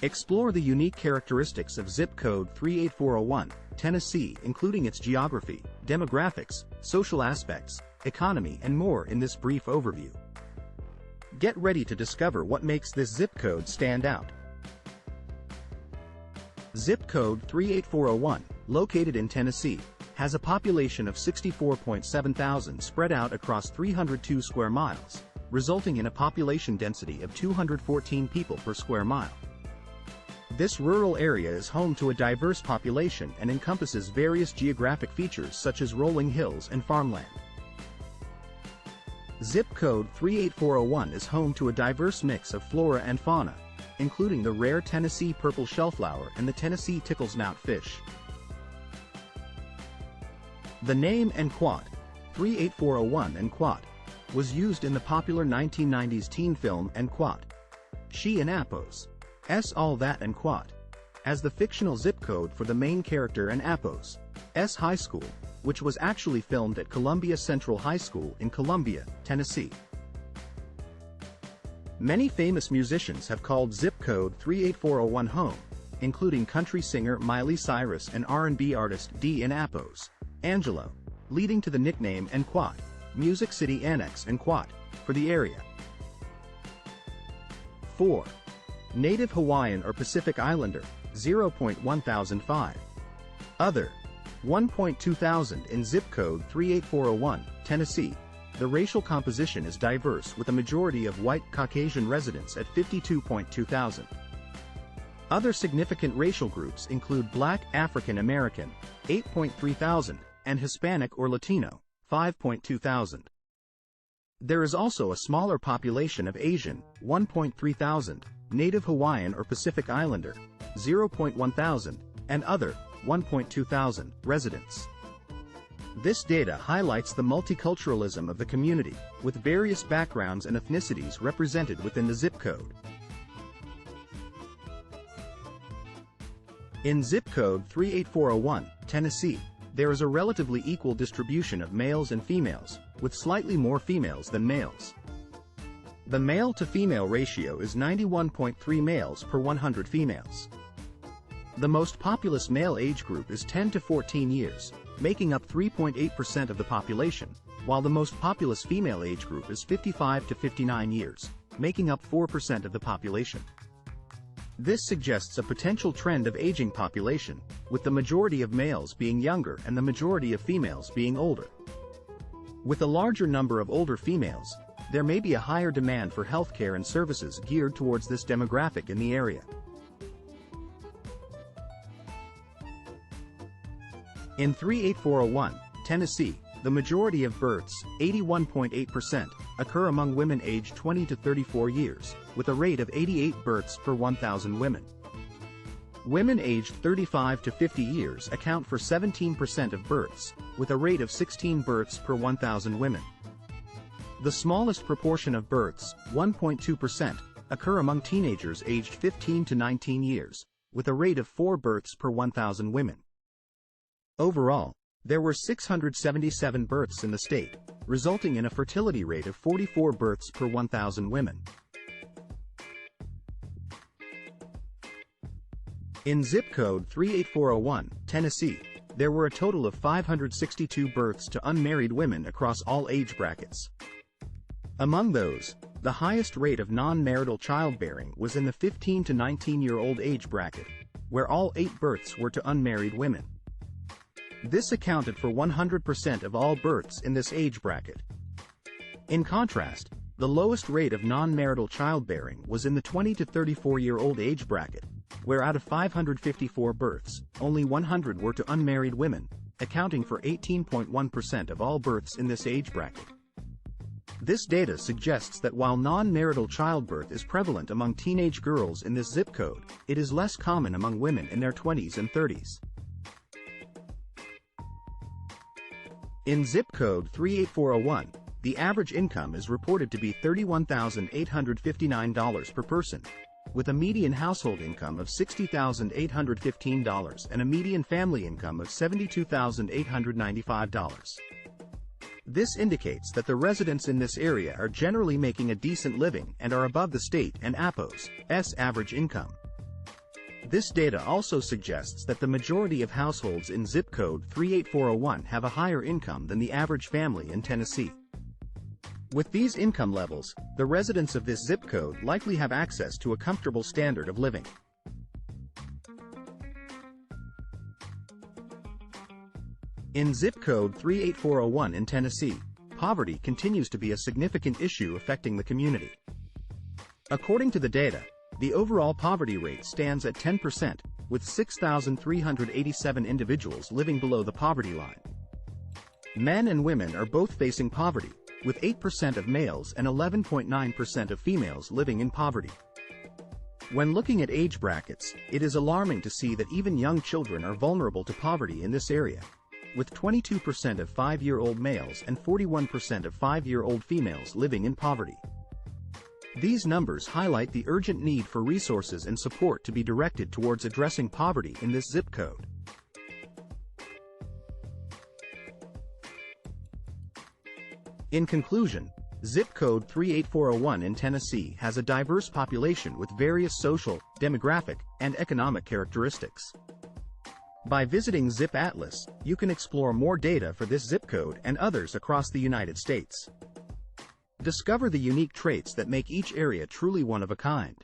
Explore the unique characteristics of zip code 38401, Tennessee, including its geography, demographics, social aspects, economy, and more in this brief overview. Get ready to discover what makes this zip code stand out. Zip code 38401, located in Tennessee, has a population of 64.7 thousand spread out across 302 square miles, resulting in a population density of 214 people per square mile. This rural area is home to a diverse population and encompasses various geographic features such as rolling hills and farmland. Zip code 38401 is home to a diverse mix of flora and fauna, including the rare Tennessee purple shellflower and the Tennessee ticklesnout fish. The name Enquat, 38401 Enquat, was used in the popular 1990s teen film Enquat, She and Appos, S All That Enquat, as the fictional zip code for the main character and Appos, S High School, which was actually filmed at Columbia Central High School in Columbia, Tennessee. Many famous musicians have called zip code 38401 home, including country singer Miley Cyrus and R&B artist D. and Appos, Angelo, leading to the nickname Enquat, Music City Annex Enquat, for the area. 4. Native Hawaiian or Pacific Islander, 0.1005. Other, 1.2000 in zip code 38401, Tennessee. The racial composition is diverse with a majority of white Caucasian residents at 52.2000. Other significant racial groups include Black African American, 8.3000, and Hispanic or Latino, 5.2000. There is also a smaller population of Asian, 1.3000, Native Hawaiian or Pacific Islander, 0.1000, and other, 1.2000, residents. This data highlights the multiculturalism of the community, with various backgrounds and ethnicities represented within the zip code. In zip code 38401, Tennessee, there is a relatively equal distribution of males and females, with slightly more females than males. The male-to-female ratio is 91.3 males per 100 females. The most populous male age group is 10 to 14 years, making up 3.8% of the population, while the most populous female age group is 55 to 59 years, making up 4% of the population. This suggests a potential trend of aging population, with the majority of males being younger and the majority of females being older. With a larger number of older females, there may be a higher demand for healthcare and services geared towards this demographic in the area. In 38401, Tennessee, the majority of births, 81.8%, occur among women aged 20 to 34 years, with a rate of 88 births per 1,000 women. Women aged 35 to 50 years account for 17% of births, with a rate of 16 births per 1,000 women. The smallest proportion of births, 1.2%, occur among teenagers aged 15 to 19 years, with a rate of 4 births per 1,000 women. Overall, there were 677 births in the state, resulting in a fertility rate of 44 births per 1,000 women. In zip code 38401, Tennessee, there were a total of 562 births to unmarried women across all age brackets. Among those, the highest rate of non-marital childbearing was in the 15 to 19-year-old age bracket, where all 8 births were to unmarried women. This accounted for 100% of all births in this age bracket. In contrast, the lowest rate of non-marital childbearing was in the 20 to 34-year-old age bracket, where out of 554 births, only 100 were to unmarried women, accounting for 18.1% of all births in this age bracket. This data suggests that while non-marital childbirth is prevalent among teenage girls in this zip code, it is less common among women in their 20s and 30s. In zip code 38401, the average income is reported to be $31,859 per person, with a median household income of $60,815 and a median family income of $72,895. This indicates that the residents in this area are generally making a decent living and are above the state and APO's average income. This data also suggests that the majority of households in zip code 38401 have a higher income than the average family in Tennessee. With these income levels, the residents of this zip code likely have access to a comfortable standard of living. In zip code 38401 in Tennessee, poverty continues to be a significant issue affecting the community. According to the data, the overall poverty rate stands at 10%, with 6,387 individuals living below the poverty line. Men and women are both facing poverty, with 8% of males and 11.9% of females living in poverty. When looking at age brackets, it is alarming to see that even young children are vulnerable to poverty in this area, with 22% of 5-year-old males and 41% of 5-year-old females living in poverty. These numbers highlight the urgent need for resources and support to be directed towards addressing poverty in this zip code. In conclusion, zip code 38401 in Tennessee has a diverse population with various social, demographic, and economic characteristics. By visiting ZipAtlas, you can explore more data for this zip code and others across the United States. Discover the unique traits that make each area truly one of a kind.